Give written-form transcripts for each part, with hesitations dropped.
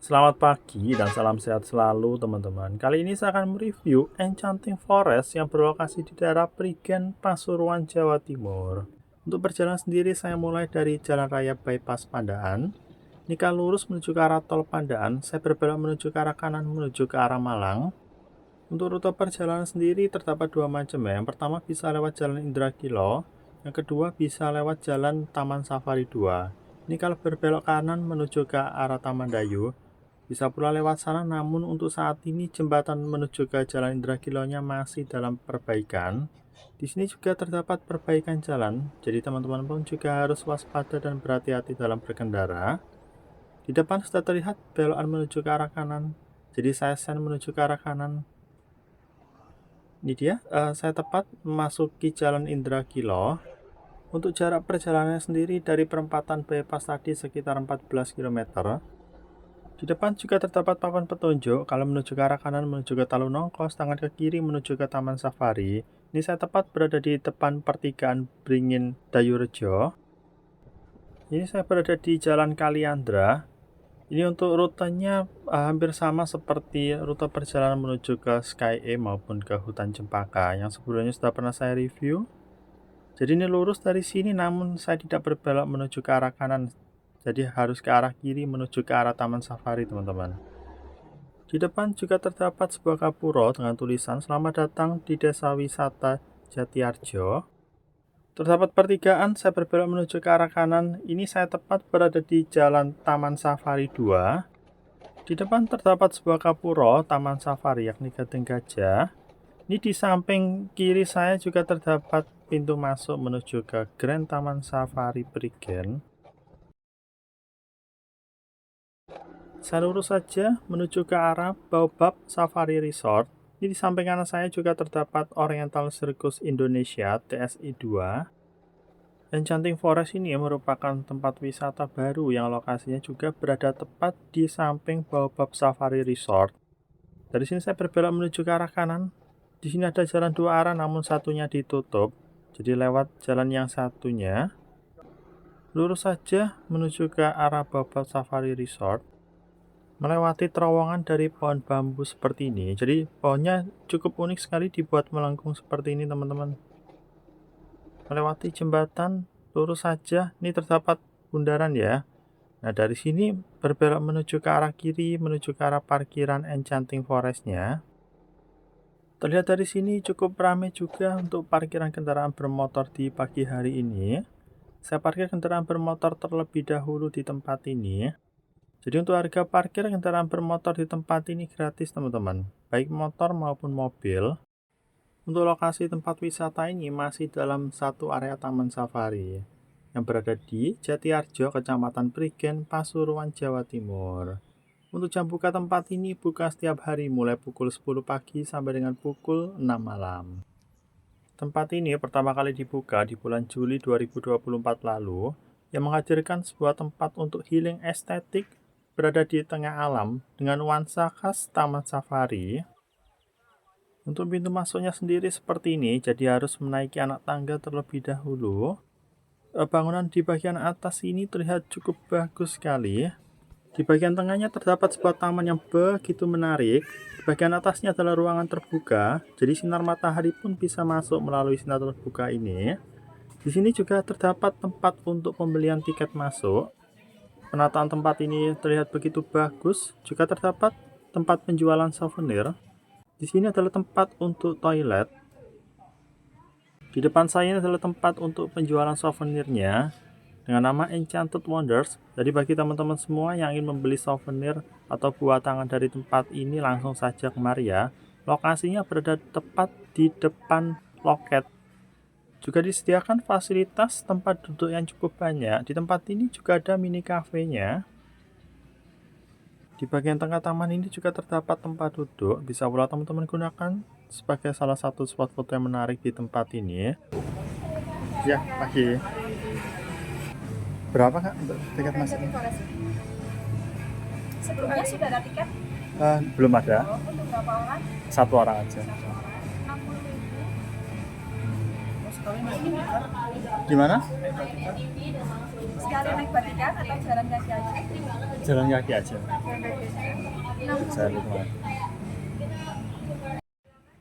Selamat pagi dan salam sehat selalu teman-teman. Kali ini saya akan mereview Enchanting Forest yang berlokasi di daerah Prigen, Pasuruan, Jawa Timur. Untuk perjalanan sendiri saya mulai dari Jalan Raya Bypass Pandaan. Jika lurus menuju ke arah tol Pandaan, saya berbelok menuju ke arah kanan menuju ke arah Malang. Untuk rute perjalanan sendiri terdapat dua macam ya. Yang pertama bisa lewat Jalan Indrakilo, yang kedua bisa lewat Jalan Taman Safari 2. Ini kalau berbelok kanan menuju ke arah Taman Dayu, bisa pula lewat sana, namun untuk saat ini jembatan menuju ke Jalan Indrakilonya masih dalam perbaikan. Di sini juga terdapat perbaikan jalan, jadi teman-teman pun juga harus waspada dan berhati-hati dalam berkendara. Di depan sudah terlihat belokan menuju ke arah kanan, jadi saya sen menuju ke arah kanan. Ini dia, saya tepat memasuki Jalan Indrakilo. Untuk jarak perjalanannya sendiri dari perempatan bypass tadi sekitar 14 km. Di depan juga terdapat papan petunjuk kalau menuju ke arah kanan menuju ke Talunongko, sedangkan ke kiri menuju ke Taman Safari. Ini saya tepat berada di depan pertigaan Beringin Dayurejo. Ini saya berada di Jalan Kaliandra. Ini untuk rutenya hampir sama seperti rute perjalanan menuju ke Sky E maupun ke Hutan Cempaka yang sebelumnya sudah pernah saya review. Jadi ini lurus dari sini, namun saya tidak berbelok menuju ke arah kanan. Jadi harus ke arah kiri menuju ke arah Taman Safari, teman-teman. Di depan juga terdapat sebuah gapuro dengan tulisan "Selamat datang di Desa Wisata Jatiarjo". Terdapat pertigaan, saya berbelok menuju ke arah kanan. Ini saya tepat berada di Jalan Taman Safari 2. Di depan terdapat sebuah gapuro Taman Safari yakni Gading Gajah. Ini di samping kiri saya juga terdapat pintu masuk menuju ke Grand Taman Safari Prigen. Saya lurus saja menuju ke arah Baobab Safari Resort. Ini di samping kanan saya juga terdapat Oriental Circus Indonesia TSI 2. Enchanting Forest ini merupakan tempat wisata baru yang lokasinya juga berada tepat di samping Baobab Safari Resort. Dari sini saya berbelok menuju ke arah kanan. Di sini ada jalan dua arah namun satunya ditutup. Jadi lewat jalan yang satunya. Lurus saja menuju ke arah Baobab Safari Resort. Melewati terowongan dari pohon bambu seperti ini. Jadi pohonnya cukup unik sekali dibuat melengkung seperti ini, teman-teman. Melewati jembatan, lurus saja. Ini terdapat bundaran ya. Nah, dari sini berbelok menuju ke arah kiri, menuju ke arah parkiran Enchanting Forest-nya. Terlihat dari sini cukup ramai juga untuk parkiran kendaraan bermotor di pagi hari ini. Saya parkir kendaraan bermotor terlebih dahulu di tempat ini. Jadi untuk harga parkir kendaraan bermotor di tempat ini gratis, teman-teman, baik motor maupun mobil. Untuk lokasi tempat wisata ini masih dalam satu area Taman Safari yang berada di Jatiarjo, Kecamatan Prigen, Pasuruan, Jawa Timur. Untuk jam buka tempat ini buka setiap hari mulai pukul 10 pagi sampai dengan pukul 6 malam. Tempat ini pertama kali dibuka di bulan Juli 2024 lalu, yang menghadirkan sebuah tempat untuk healing estetik berada di tengah alam dengan nuansa khas Taman Safari. Untuk pintu masuknya sendiri seperti ini, jadi harus menaiki anak tangga terlebih dahulu. Bangunan di bagian atas ini terlihat cukup bagus sekali. Di bagian tengahnya terdapat sebuah taman yang begitu menarik. Di bagian atasnya adalah ruangan terbuka, jadi sinar matahari pun bisa masuk melalui sinar terbuka ini. Di sini juga terdapat tempat untuk pembelian tiket masuk. Penataan tempat ini terlihat begitu bagus. Juga terdapat tempat penjualan souvenir. Di sini adalah tempat untuk toilet. Di depan saya ini adalah tempat untuk penjualan souvenirnya dengan nama Enchanted Wonders. Jadi bagi teman-teman semua yang ingin membeli souvenir atau buah tangan dari tempat ini, langsung saja kemari ya. Lokasinya berada tepat di depan loket. Juga disediakan fasilitas tempat duduk yang cukup banyak. Di tempat ini juga ada mini cafe-nya. Di bagian tengah taman ini juga terdapat tempat duduk. Bisa pula teman-teman gunakan sebagai salah satu spot foto yang menarik di tempat ini. Ya, pagi. Berapa Kak untuk tiket masuknya? Sebelumnya sudah ada tiket? Belum ada. Untuk berapa orang? Satu orang aja. 60.000. Gimana? Sekali naik batikan atau jalan kaki aja? Jalan kaki aja. Jalan kaki aja. Saya lupa.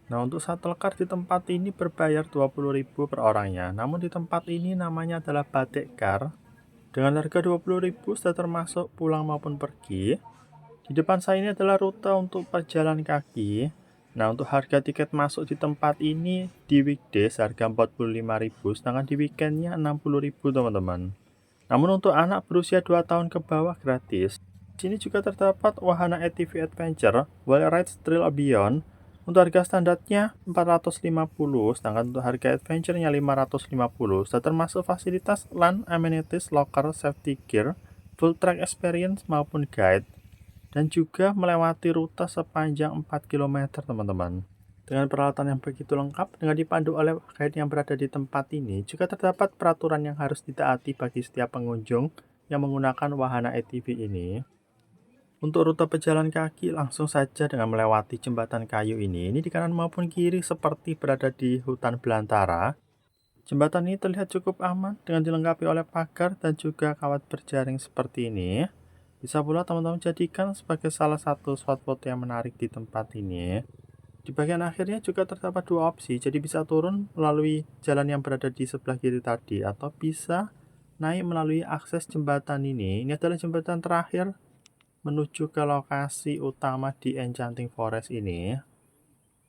Nah, untuk shuttle car di tempat ini berbayar 20.000 per orangnya. Namun di tempat ini namanya adalah Batik Car. Dengan harga 20.000 sudah termasuk pulang maupun pergi. Di depan saya ini adalah rute untuk pejalan kaki. Nah, untuk harga tiket masuk di tempat ini di weekdays harga 45.000, sedangkan di weekendnya 60.000 teman-teman. Namun untuk anak berusia 2 tahun ke bawah gratis. Di sini juga terdapat wahana ATV Adventure, Wild Rides Trail Beyond. Untuk harga standarnya 450, sedangkan untuk harga adventure-nya 550. Sudah termasuk fasilitas LAN, amenities, locker, safety gear, full track experience maupun guide. Dan juga melewati rute sepanjang 4 km teman-teman. Dengan peralatan yang begitu lengkap, dengan dipandu oleh guide yang berada di tempat ini, juga terdapat peraturan yang harus ditaati bagi setiap pengunjung yang menggunakan wahana ATV ini. Untuk rute pejalan kaki langsung saja dengan melewati jembatan kayu ini di kanan maupun kiri seperti berada di hutan belantara. Jembatan ini terlihat cukup aman dengan dilengkapi oleh pagar dan juga kawat berjaring seperti ini. Bisa pula teman-teman jadikan sebagai salah satu spot foto yang menarik di tempat ini. Di bagian akhirnya juga terdapat dua opsi, jadi bisa turun melalui jalan yang berada di sebelah kiri tadi atau bisa naik melalui akses jembatan ini. Ini adalah jembatan terakhir menuju ke lokasi utama di Enchanting Forest ini.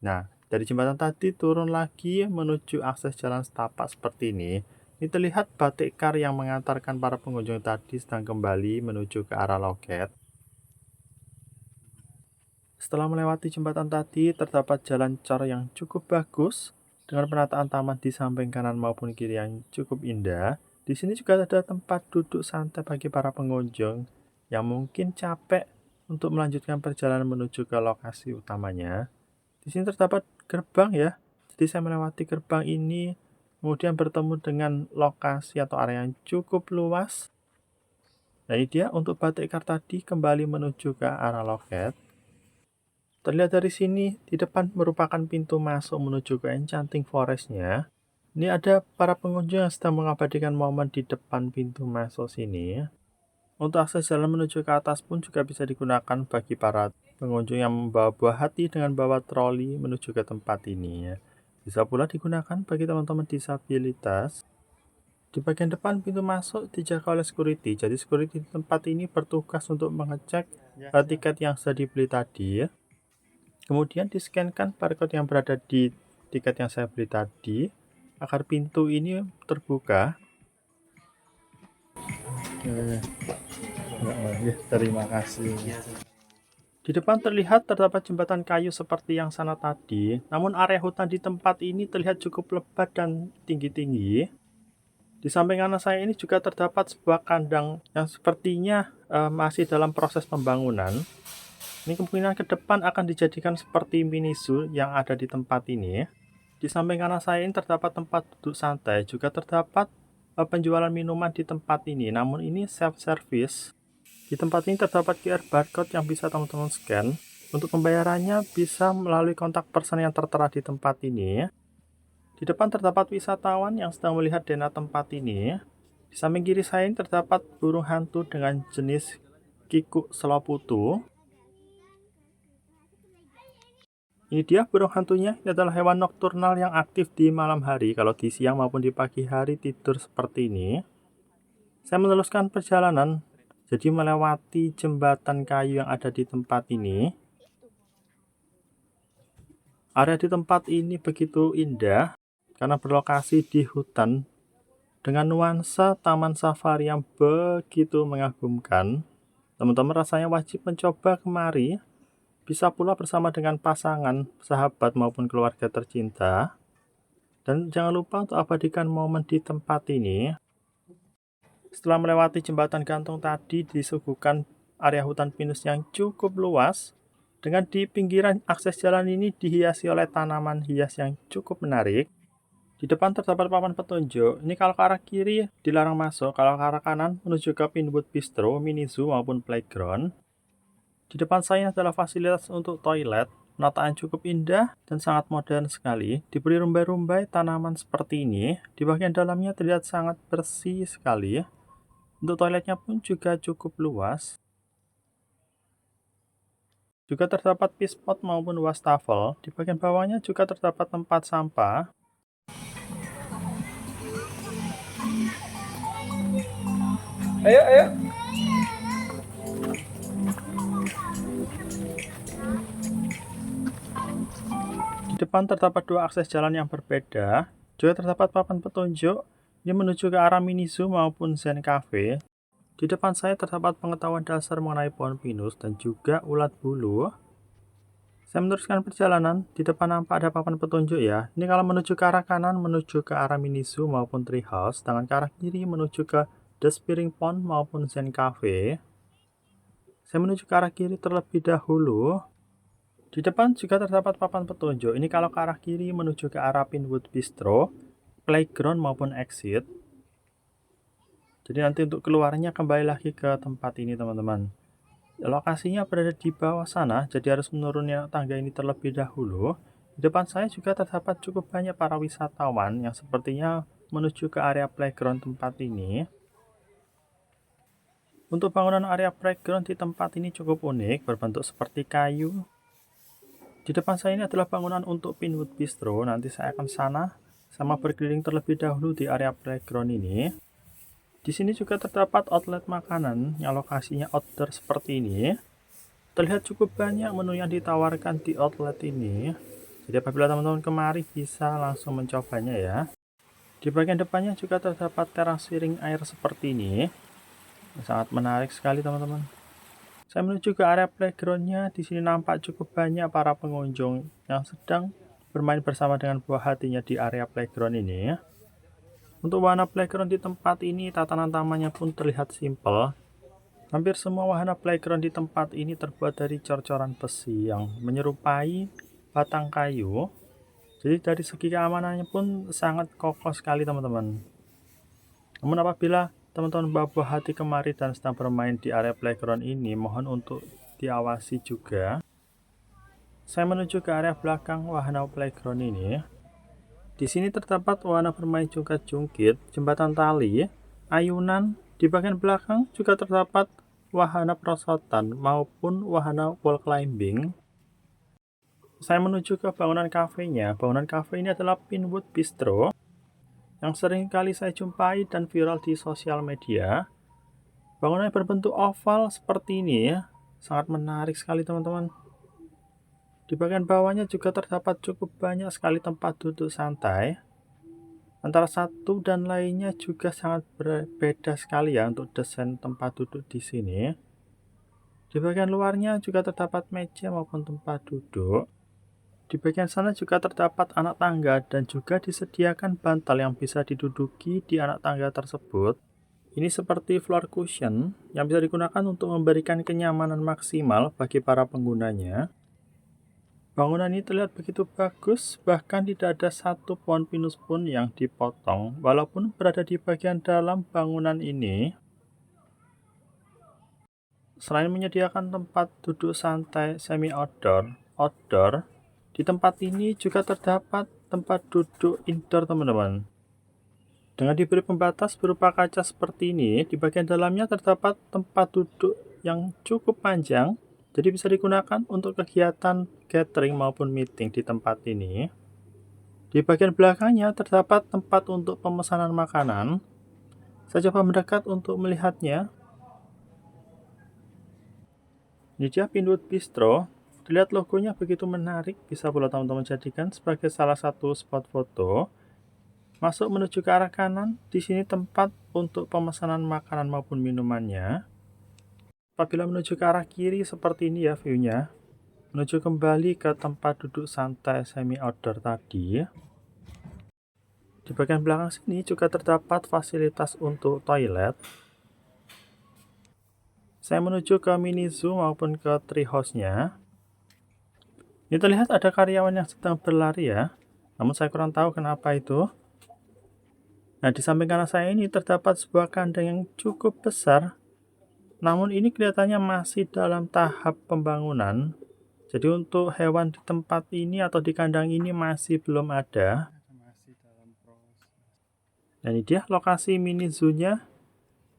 Nah, dari jembatan tadi turun lagi menuju akses jalan setapak seperti ini. Ini terlihat batik car yang mengantarkan para pengunjung tadi sedang kembali menuju ke arah loket. Setelah melewati jembatan tadi, terdapat jalan cor yang cukup bagus dengan penataan taman di samping kanan maupun kiri yang cukup indah. Di sini juga ada tempat duduk santai bagi para pengunjung yang mungkin capek untuk melanjutkan perjalanan menuju ke lokasi utamanya. Di sini terdapat gerbang ya. Jadi saya melewati gerbang ini, kemudian bertemu dengan lokasi atau area yang cukup luas. Nah, ini dia untuk batik car tadi kembali menuju ke arah loket. Terlihat dari sini, di depan merupakan pintu masuk menuju ke Enchanting Forest-nya. Ini ada para pengunjung yang sedang mengabadikan momen di depan pintu masuk sini. Untuk akses jalan menuju ke atas pun juga bisa digunakan bagi para pengunjung yang membawa buah hati dengan bawa troli menuju ke tempat ini. Bisa pula digunakan bagi teman-teman disabilitas. Di bagian depan pintu masuk dijaga oleh security. Jadi security di tempat ini bertugas untuk mengecek tiket yang sudah dibeli tadi. Kemudian di-scan-kan barcode yang berada di tiket yang saya beli tadi agar pintu ini terbuka. Terima kasih. Di depan terlihat terdapat jembatan kayu seperti yang sana tadi, namun area hutan di tempat ini terlihat cukup lebat dan tinggi-tinggi. Di samping kanan saya ini juga terdapat sebuah kandang yang sepertinya masih dalam proses pembangunan. Ini kemungkinan ke depan akan dijadikan seperti mini zoo yang ada di tempat ini. Di samping kanan saya ini terdapat tempat duduk santai, juga terdapat penjualan minuman di tempat ini. Namun ini self-service. Di tempat ini terdapat QR barcode yang bisa teman-teman scan. Untuk pembayarannya bisa melalui kontak person yang tertera di tempat ini. Di depan terdapat wisatawan yang sedang melihat denah tempat ini. Di samping kiri saya ini terdapat burung hantu dengan jenis kikuk seloputu. Ini dia burung hantunya. Ini adalah hewan nokturnal yang aktif di malam hari. Kalau di siang maupun di pagi hari tidur seperti ini. Saya meneruskan perjalanan, jadi melewati jembatan kayu yang ada di tempat ini. Area di tempat ini begitu indah karena berlokasi di hutan dengan nuansa taman safari yang begitu mengagumkan. Teman-teman rasanya wajib mencoba kemari. Bisa pula bersama dengan pasangan, sahabat maupun keluarga tercinta. Dan jangan lupa untuk abadikan momen di tempat ini. Setelah melewati jembatan gantung tadi, disuguhkan area hutan pinus yang cukup luas. Dengan di pinggiran akses jalan ini dihiasi oleh tanaman hias yang cukup menarik. Di depan terdapat papan petunjuk. Ini kalau ke arah kiri dilarang masuk, kalau ke arah kanan menuju ke Pinwood Bistro, mini zoo maupun playground. Di depan saya adalah fasilitas untuk toilet. Penataan cukup indah dan sangat modern sekali. Diberi rumbai-rumbai tanaman seperti ini. Di bagian dalamnya terlihat sangat bersih sekali. Untuk toiletnya pun juga cukup luas. Juga terdapat pispot maupun wastafel. Di bagian bawahnya juga terdapat tempat sampah. Ayo, ayo. Di depan terdapat dua akses jalan yang berbeda. Juga terdapat papan petunjuk yang menuju ke arah mini zoo maupun Zen Cafe. Di depan saya terdapat pengetahuan dasar mengenai pohon pinus dan juga ulat bulu. Saya meneruskan perjalanan. Di depan nampak ada papan petunjuk ya. Ini kalau menuju ke arah kanan menuju ke arah mini zoo maupun tree house. Sedangkan ke arah kiri menuju ke The Spring Pond maupun Zen Cafe. Saya menuju ke arah kiri terlebih dahulu. Di depan juga terdapat papan petunjuk. Ini kalau ke arah kiri menuju ke arah Pinwood Bistro, playground maupun exit. Jadi nanti untuk keluarnya kembali lagi ke tempat ini teman-teman. Lokasinya berada di bawah sana, jadi harus menuruni tangga ini terlebih dahulu. Di depan saya juga terdapat cukup banyak para wisatawan yang sepertinya menuju ke area playground tempat ini. Untuk bangunan area playground di tempat ini cukup unik, berbentuk seperti kayu. Di depan saya ini adalah bangunan untuk Pinwood Bistro. Nanti saya akan sana sama berkeliling terlebih dahulu di area playground ini. Di sini juga terdapat outlet makanan yang lokasinya outdoor seperti ini. Terlihat cukup banyak menu yang ditawarkan di outlet ini. Jadi apabila teman-teman kemari bisa langsung mencobanya ya. Di bagian depannya juga terdapat teras siring air seperti ini. Sangat menarik sekali teman-teman. Saya menuju ke area playgroundnya. Di sini nampak cukup banyak para pengunjung yang sedang bermain bersama dengan buah hatinya di area playground ini. Untuk wahana playground di tempat ini, tatanan tamannya pun terlihat simpel. Hampir semua wahana playground di tempat ini terbuat dari cor-coran besi yang menyerupai batang kayu. Jadi dari segi keamanannya pun sangat kokoh sekali teman-teman. Namun apabila teman-teman bawa buah hati kemari dan sedang bermain di area playground ini, mohon untuk diawasi juga. Saya menuju ke area belakang wahana playground ini. Di sini terdapat wahana bermain jungkat-jungkit, jembatan tali, ayunan. Di bagian belakang juga terdapat wahana perosotan maupun wahana wall climbing. Saya menuju ke bangunan kafenya. Bangunan kafe ini adalah Pinwood Bistro yang sering kali saya jumpai dan viral di sosial media. Bangunan berbentuk oval seperti ini ya, sangat menarik sekali teman-teman. Di bagian bawahnya juga terdapat cukup banyak sekali tempat duduk santai. Antara satu dan lainnya juga sangat berbeda sekali ya untuk desain tempat duduk di sini. Di bagian luarnya juga terdapat meja maupun tempat duduk. Di bagian sana juga terdapat anak tangga dan juga disediakan bantal yang bisa diduduki di anak tangga tersebut. Ini seperti floor cushion yang bisa digunakan untuk memberikan kenyamanan maksimal bagi para penggunanya. Bangunan ini terlihat begitu bagus, bahkan tidak ada satu pohon pinus pun yang dipotong, walaupun berada di bagian dalam bangunan ini. Selain menyediakan tempat duduk santai semi-outdoor, di tempat ini juga terdapat tempat duduk indoor teman-teman. Dengan diberi pembatas berupa kaca seperti ini, di bagian dalamnya terdapat tempat duduk yang cukup panjang, jadi bisa digunakan untuk kegiatan gathering maupun meeting di tempat ini. Di bagian belakangnya terdapat tempat untuk pemesanan makanan. Saya coba mendekat untuk melihatnya. Ini dia Pinwood Bistro. Terlihat logonya begitu menarik, bisa pula teman-teman jadikan sebagai salah satu spot foto. Masuk menuju ke arah kanan, di sini tempat untuk pemesanan makanan maupun minumannya. Apabila menuju ke arah kiri seperti ini ya view-nya. Menuju kembali ke tempat duduk santai semi outdoor tadi. Di bagian belakang sini juga terdapat fasilitas untuk toilet. Saya menuju ke mini zoo maupun ke treehouse-nya. Ini terlihat ada karyawan yang sedang berlari ya, namun saya kurang tahu kenapa itu. Nah, di samping kanan saya ini terdapat sebuah kandang yang cukup besar, namun ini kelihatannya masih dalam tahap pembangunan. Jadi untuk hewan di tempat ini atau di kandang ini masih belum ada. Dan ini dia lokasi mini zoo-nya.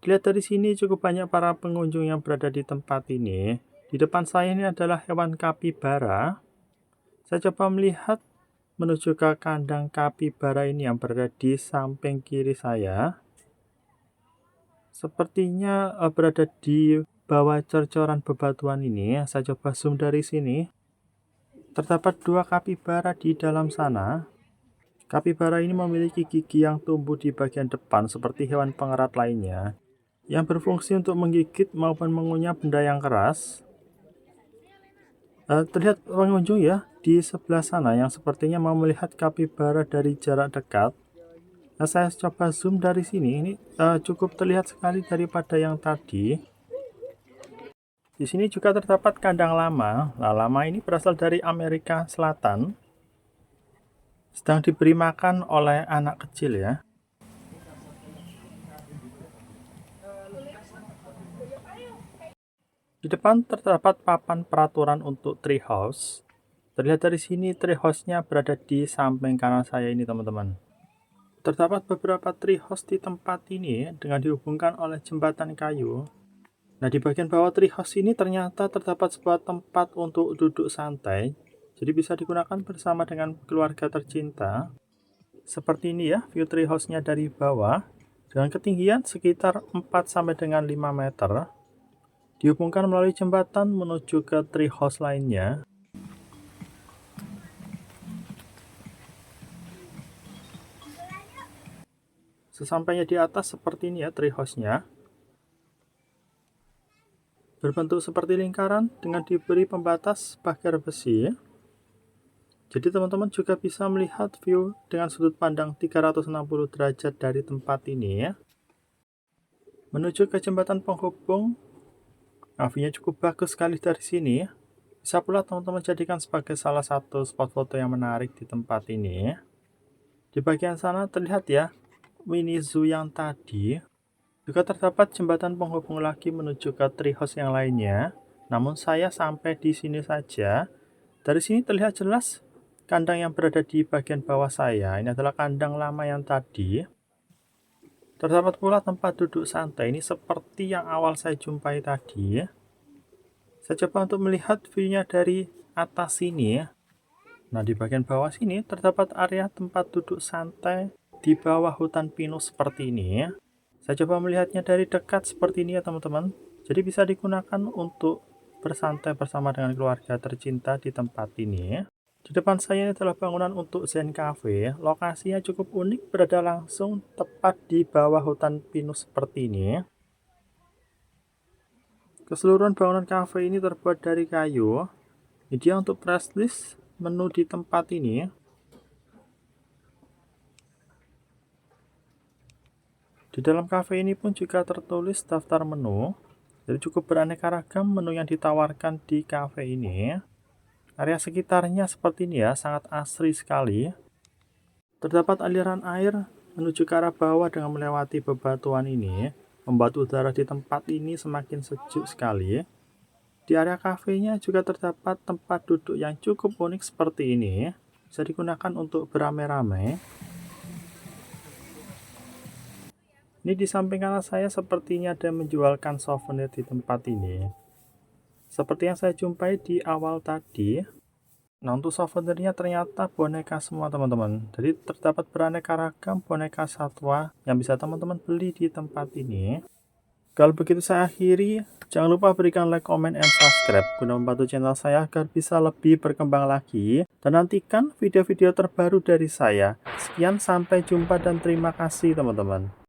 Dilihat dari sini cukup banyak para pengunjung yang berada di tempat ini. Di depan saya ini adalah hewan kapibara. Saya coba melihat menuju ke kandang kapibara ini yang berada di samping kiri saya. Sepertinya berada di bawah corcoran bebatuan ini. Saya coba zoom dari sini. Terdapat 2 kapibara di dalam sana. Kapibara ini memiliki gigi yang tumbuh di bagian depan seperti hewan pengerat lainnya, yang berfungsi untuk menggigit maupun mengunyah benda yang keras. Terlihat pengunjung ya di sebelah sana yang sepertinya mau melihat kapibara dari jarak dekat. Nah, saya coba zoom dari sini, ini cukup terlihat sekali daripada yang tadi. Di sini juga terdapat kandang lama. Nah, lama ini berasal dari Amerika Selatan. Sedang diberi makan oleh anak kecil ya. Di depan terdapat papan peraturan untuk treehouse. Terlihat dari sini treehouse-nya berada di samping kanan saya ini teman-teman. Terdapat beberapa treehouse di tempat ini dengan dihubungkan oleh jembatan kayu. Nah, di bagian bawah treehouse ini ternyata terdapat sebuah tempat untuk duduk santai. Jadi bisa digunakan bersama dengan keluarga tercinta. Seperti ini ya view treehouse-nya dari bawah. Dengan ketinggian sekitar 4 sampai dengan 5 meter. Dihubungkan melalui jembatan menuju ke treehouse lainnya. Sesampainya di atas seperti ini ya treehouse-nya. Berbentuk seperti lingkaran dengan diberi pembatas pagar besi. Jadi teman-teman juga bisa melihat view dengan sudut pandang 360 derajat dari tempat ini ya. Menuju ke jembatan penghubung. Nah, view-nya cukup bagus sekali dari sini. Bisa pula teman-teman jadikan sebagai salah satu spot foto yang menarik di tempat ini. Di bagian sana terlihat ya mini zoo yang tadi. Juga terdapat jembatan penghubung lagi menuju ke treehouse yang lainnya. Namun saya sampai di sini saja. Dari sini terlihat jelas kandang yang berada di bagian bawah saya. Ini adalah kandang lama yang tadi. Terdapat pula tempat duduk santai. Ini seperti yang awal saya jumpai tadi. Saya coba untuk melihat view-nya dari atas sini. Nah, di bagian bawah sini terdapat area tempat duduk santai di bawah hutan pinus seperti ini. Saya coba melihatnya dari dekat seperti ini ya teman-teman. Jadi bisa digunakan untuk bersantai bersama dengan keluarga tercinta di tempat ini. Di depan saya ini adalah bangunan untuk Zen Cafe. Lokasinya cukup unik, berada langsung tepat di bawah hutan pinus seperti ini. Keseluruhan bangunan cafe ini terbuat dari kayu. Ini dia untuk press list menu di tempat ini. Di dalam cafe ini pun juga tertulis daftar menu. Jadi cukup beraneka ragam menu yang ditawarkan di cafe ini. Area sekitarnya seperti ini ya, sangat asri sekali. Terdapat aliran air menuju ke arah bawah dengan melewati bebatuan ini, membuat udara di tempat ini semakin sejuk sekali. Di area kafenya juga terdapat tempat duduk yang cukup unik seperti ini, bisa digunakan untuk beramai-ramai. Ini di samping kanan saya sepertinya ada menjualkan souvenir di tempat ini. Seperti yang saya jumpai di awal tadi. Nah, untuk souvenirnya ternyata boneka semua teman-teman. Jadi terdapat beraneka ragam boneka satwa yang bisa teman-teman beli di tempat ini. Kalau begitu saya akhiri. Jangan lupa berikan like, comment, and subscribe guna membantu channel saya agar bisa lebih berkembang lagi. Dan nantikan video-video terbaru dari saya. Sekian, sampai jumpa dan terima kasih teman-teman.